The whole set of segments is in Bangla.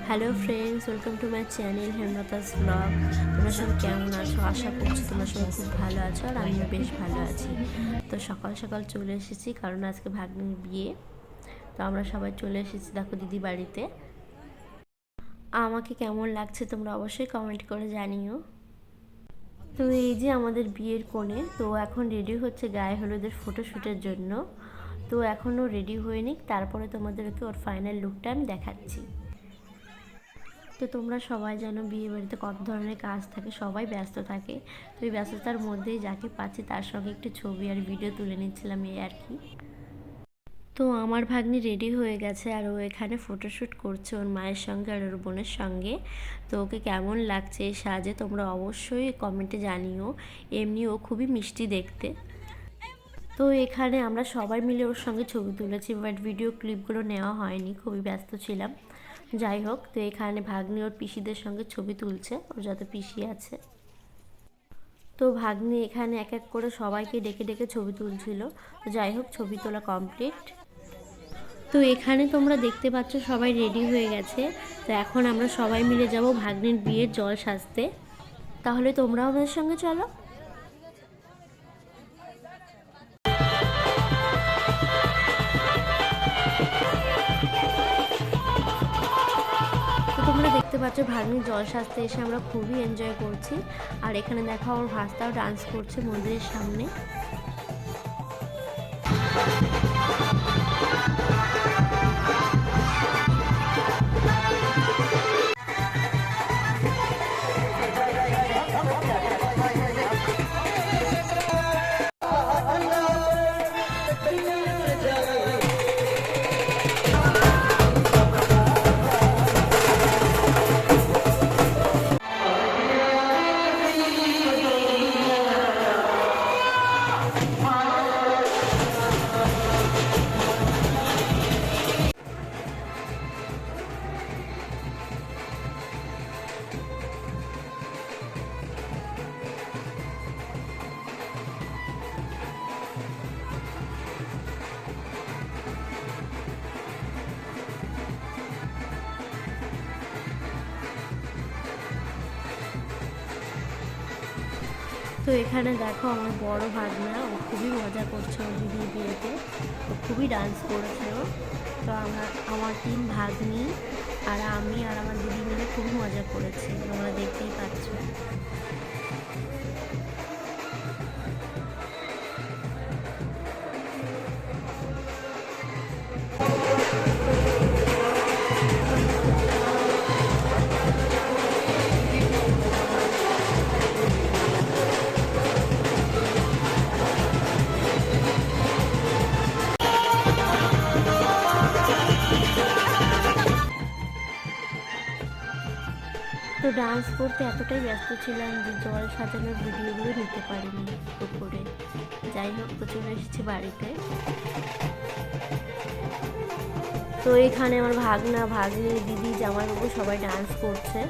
Hello friends, welcome to my channel Hemlata's blog. তোমরা সবাই কেমন আছো? আশা করছি তোমরা সবাই খুব ভালো আছো, আর আমিও বেশ ভালো আছি। তো সকাল সকাল চলে এসেছি, কারণ আজকে ভাগ্নির বিয়ে। তো আমরা সবাই চলে এসেছি দেখো দিদি বাড়িতে। আমাকে কেমন লাগছে তোমরা অবশ্যই কমেন্ট করে জানিও। তো এই যে আমাদের বিয়ের কোণে, তো এখন রেডি হচ্ছে গায়ে হলুদের ফটোশ্যুটের জন্য। তো এখনও রেডি হয়নি, তারপরে তোমাদেরকে ওর ফাইনাল লুকটা আমি দেখাচ্ছি। তো তোমরা সবাই জানো বিয়ে বাড়িতে কত ধরনের কাজ থাকে, সবাই ব্যস্ত থাকে। তো এই ব্যস্ততার মধ্যেই যাকে পাচ্ছি তার সঙ্গে একটু ছবি আর ভিডিও তুলে নিচ্ছিলাম, এই আর কি। তো আমার ভাগ্নি রেডি হয়ে গেছে, আর ও এখানে ফটোশ্যুট করছে ওর মায়ের সঙ্গে আর ওর বোনের সঙ্গে। তো ওকে কেমন লাগছে এই সাজে তোমরা অবশ্যই কমেন্টে জানিও। এমনি ও খুবই মিষ্টি দেখতে। তো এখানে আমরা সবাই মিলে ওর সঙ্গে ছবি তুলেছি, বাট ভিডিও ক্লিপগুলো নেওয়া হয়নি, খুবই ব্যস্ত ছিলাম। যাই হোক, তো এখানে ভাগ্নি ওর পিসিদের সঙ্গে ছবি তুলছে, ওর যত পিসি আছে। তো ভাগ্নি এখানে এক এক করে সবাইকে ডেকে ডেকে ছবি তুলছিল। তো যাই হোক, ছবি তোলা কমপ্লিট। তো এখানে তোমরা দেখতে পাচ্ছ সবাই রেডি হয়ে গেছে। তো এখন আমরা সবাই মিলে যাব ভাগ্নির বিয়ের জল সাজতে। তাহলে তোমরাও আমাদের সঙ্গে চলো। তো তোমরা দেখতে পাচ্ছ ভাগ্নির জল সাজতে এসে আমরা খুবই এনজয় করছি। আর এখানে দেখো আমার ভাস্তাও ডান্স করছে মন্দিরের সামনে। তো এখানে দেখো আমার বড় ভাগনা, ও খুবই মজা করছে ওর দিদির বিয়েতে। ও খুবই ডান্স করেছে ও। তো আমার 3 ভাগ্নি আর আমি আর আমার দিদি মিলে খুবই মজা করেছি, তোমরা দেখতেই পাচ্ছ। তো ডান্স করতে এতটাই ব্যস্ত ছিলাম যে জল সাজানোর ভিডিওগুলো নিতে পারিনি দুপুরে। যাই হোক, তো চলে এসেছি বাড়িতে। তো এখানে আমার ভাগনা, ভাগ্নি, দিদি, জামাইবাবু সবাই ডান্স করছে।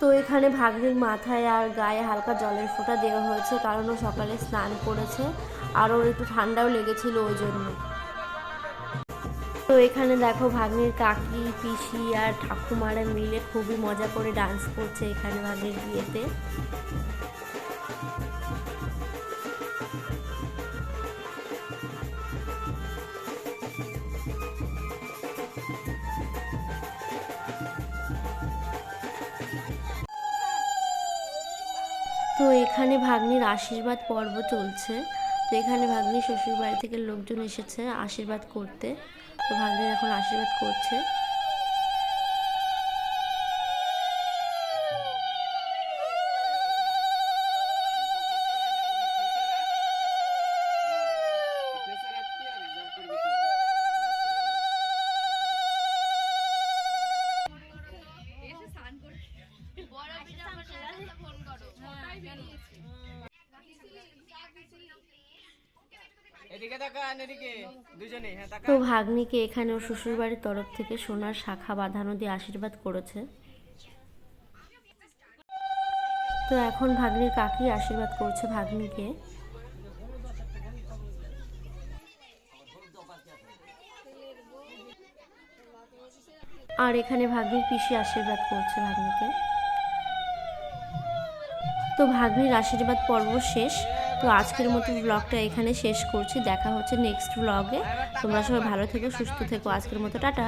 তো এখানে ভাগ্নির মাথায় আর গায়ে হালকা জলের ফোঁটা দেওয়া হয়েছে, কারণ ও সকালে স্নান করেছে আর ওর একটু ঠান্ডাও লেগেছিল ওই জন্য। তো এখানে দেখো ভাগ্নির কাকি, পিসি আর ঠাকুমারা মিলে খুবই মজা করে ডান্স করছে এখানে ভাগ্নির বিয়েতে। তো এখানে ভাগ্নির আশীর্বাদ পর্ব চলছে। তো এখানে ভাগ্নির শ্বশুর বাড়ি থেকে লোকজন এসেছে আশীর্বাদ করতে। তো ভাগ্নির এখন আশীর্বাদ করছে। তো ভাগ্নিকে এখানে ওর শ্বশুরবাড়ির তরফ থেকে সোনার শাখা বাঁধানো দিয়ে আশীর্বাদ করেছে। তো এখন ভাগ্নির কাকি আশীর্বাদ করছে ভাগ্নিকে। আর এখানে ভাগ্নির পিসি আশীর্বাদ করছে ভাগ্নিকে। তো ভাগ্নির আশীর্বাদ পর্ব শেষ। তো আজকের মতো ব্লগটা এখানে শেষ করছি। দেখা হচ্ছে নেক্সট ব্লগে। তোমরা সবাই ভালো থেকো, সুস্থ থেকো। আজকের মতো টাটা।